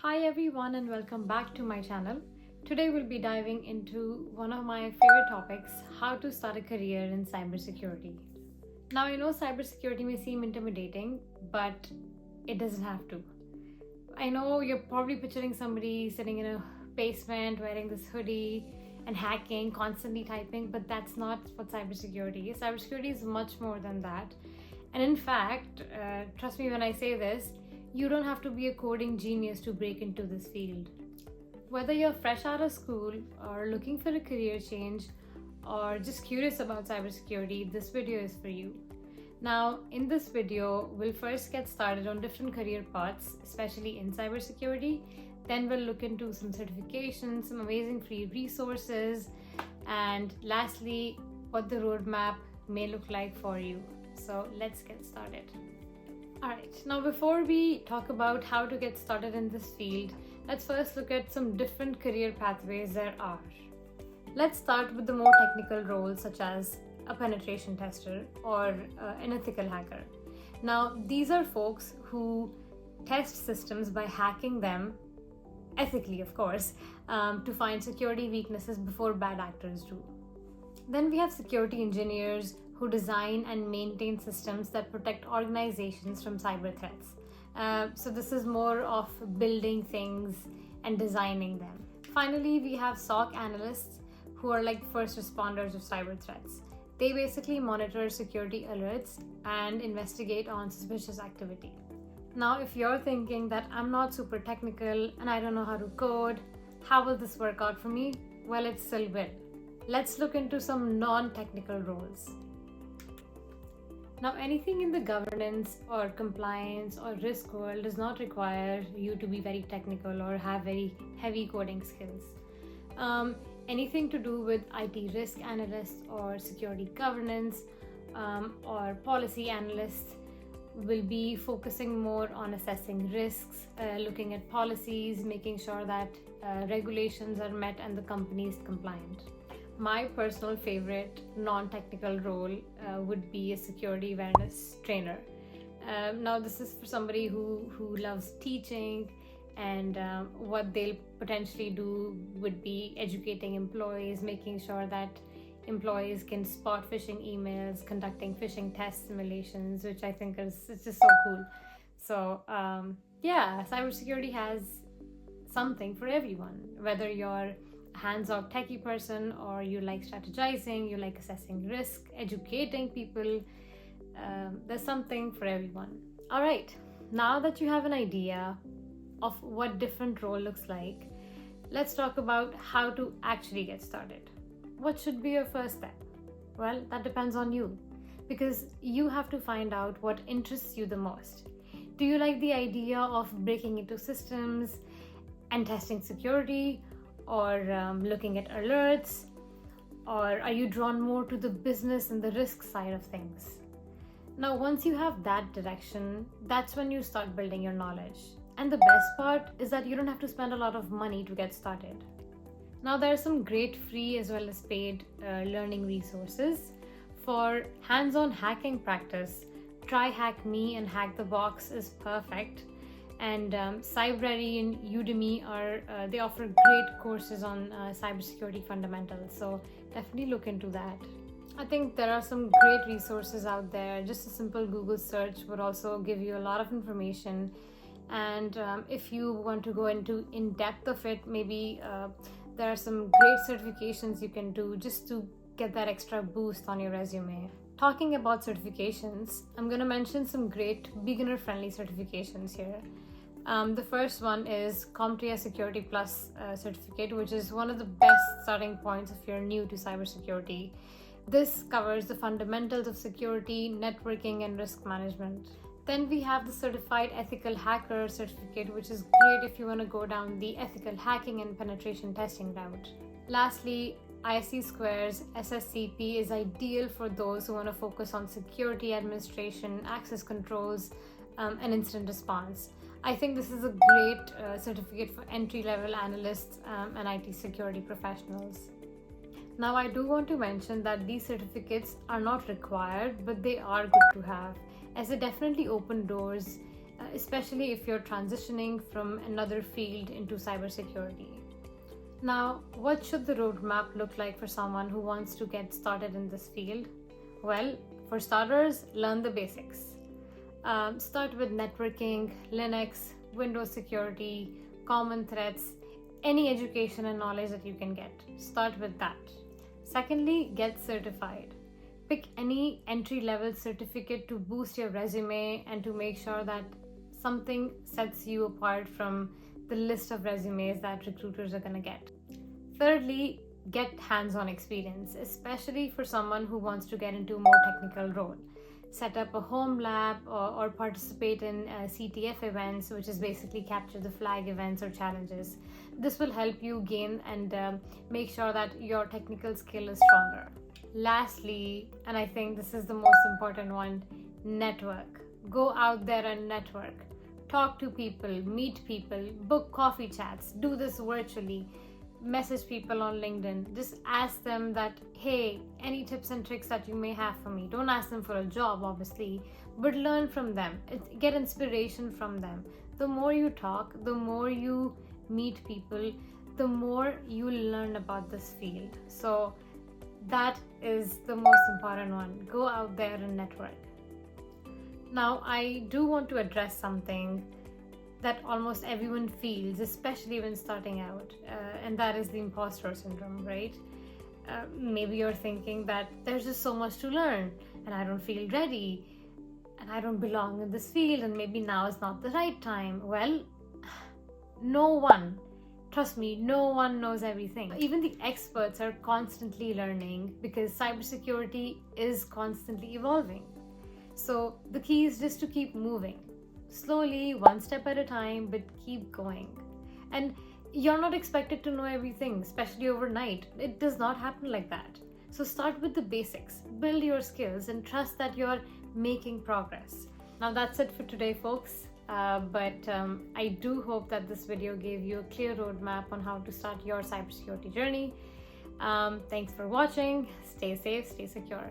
Hi everyone and welcome back to my channel. Today we'll be diving into one of my favorite topics, how to start a career in cybersecurity. Now I know cybersecurity may seem intimidating, but it doesn't have to. I know you're probably picturing somebody sitting in a basement wearing this hoodie and hacking, constantly typing, but that's not what cybersecurity is. Cybersecurity is much more than that. And in fact, trust me when I say this, you don't have to be a coding genius to break into this field. Whether you're fresh out of school or looking for a career change or just curious about cybersecurity, this video is for you. Now, in this video, we'll first get started on different career paths, especially in cybersecurity. Then we'll look into some certifications, some amazing free resources, and lastly, what the roadmap may look like for you. So let's get started. Alright, now before we talk about how to get started in this field, let's first look at some different career pathways there are. Let's start with the more technical roles such as a penetration tester or an ethical hacker. Now, these are folks who test systems by hacking them, ethically of course, to find security weaknesses before bad actors do. Then we have security engineers who design and maintain systems that protect organizations from cyber threats. So this is more of building things and designing them. Finally, we have SOC analysts who are like first responders of cyber threats. They basically monitor security alerts and investigate on suspicious activity. Now, if you're thinking that I'm not super technical and I don't know how to code, how will this work out for me? Well, it still will. Let's look into some non-technical roles. Now, anything in the governance or compliance or risk world does not require you to be very technical or have very heavy coding skills. Anything to do with IT risk analysts or security governance or policy analysts will be focusing more on assessing risks, looking at policies, making sure that regulations are met and the company is compliant. My personal favorite non-technical role would be a security awareness trainer. Now this is for somebody who loves teaching, and what they'll potentially do would be educating employees, making sure that employees can spot phishing emails, conducting phishing test simulations, which I think it's just so cool. So yeah, cybersecurity has something for everyone, whether you're hands-on techie person or you like strategizing, you like assessing risk, educating people. There's something for everyone. All right, now that you have an idea of what different role looks like, let's talk about how to actually get started. What should be your first step? Well, that depends on you, because you have to find out what interests you the most. Do you like the idea of breaking into systems and testing security, or looking at alerts, or are you drawn more to the business and the risk side of things? Now, once you have that direction, that's when you start building your knowledge. And the best part is that you don't have to spend a lot of money to get started. Now, there are some great free as well as paid learning resources. For hands-on hacking practice, try Hack Me and Hack the Box is perfect. And Cybrary and Udemy they offer great courses on cybersecurity fundamentals, so definitely look into that. I think there are some great resources out there. Just a simple Google search would also give you a lot of information, and if you want to go into in depth of it, maybe there are some great certifications you can do just to get that extra boost on your resume. Talking about certifications, I'm going to mention some great beginner-friendly certifications here. The first one is CompTIA Security Plus certificate, which is one of the best starting points if you're new to cybersecurity. This covers the fundamentals of security, networking, and risk management. Then we have the Certified Ethical Hacker certificate, which is great if you want to go down the ethical hacking and penetration testing route. Lastly, ISC Square's SSCP is ideal for those who want to focus on security administration, access controls, and incident response. I think this is a great certificate for entry-level analysts and IT security professionals. Now, I do want to mention that these certificates are not required, but they are good to have, as they definitely open doors especially if you're transitioning from another field into cybersecurity. Now, what should the roadmap look like for someone who wants to get started in this field? Well, for starters, learn the basics. Start with networking, Linux, Windows security, common threats, any education and knowledge that you can get. Start with that. Secondly, get certified. Pick any entry-level certificate to boost your resume and to make sure that something sets you apart from the list of resumes that recruiters are going to get. Thirdly, get hands-on experience, especially for someone who wants to get into a more technical role. Set up a home lab or participate in CTF events, which is basically capture the flag events or challenges. This will help you gain and make sure that your technical skill is stronger. Lastly, and I think this is the most important one, network. Go out there and network. Talk to people, meet people, book coffee chats, do this virtually, message people on LinkedIn. Just ask them that, hey, any tips and tricks that you may have for me. Don't ask them for a job, obviously, but learn from them. Get inspiration from them. The more you talk, the more you meet people, the more you learn about this field. So that is the most important one. Go out there and network. Now, I do want to address something that almost everyone feels, especially when starting out, and that is the imposter syndrome, right? Maybe you're thinking that there's just so much to learn and I don't feel ready and I don't belong in this field and maybe now is not the right time. Well, trust me, no one knows everything. Even the experts are constantly learning because cybersecurity is constantly evolving. So the key is just to keep moving. Slowly, one step at a time, but keep going. And you're not expected to know everything, especially overnight. It does not happen like that. So start with the basics, build your skills, and trust that you're making progress. Now that's it for today, folks. But I do hope that this video gave you a clear roadmap on how to start your cybersecurity journey. Thanks for watching. Stay safe, stay secure.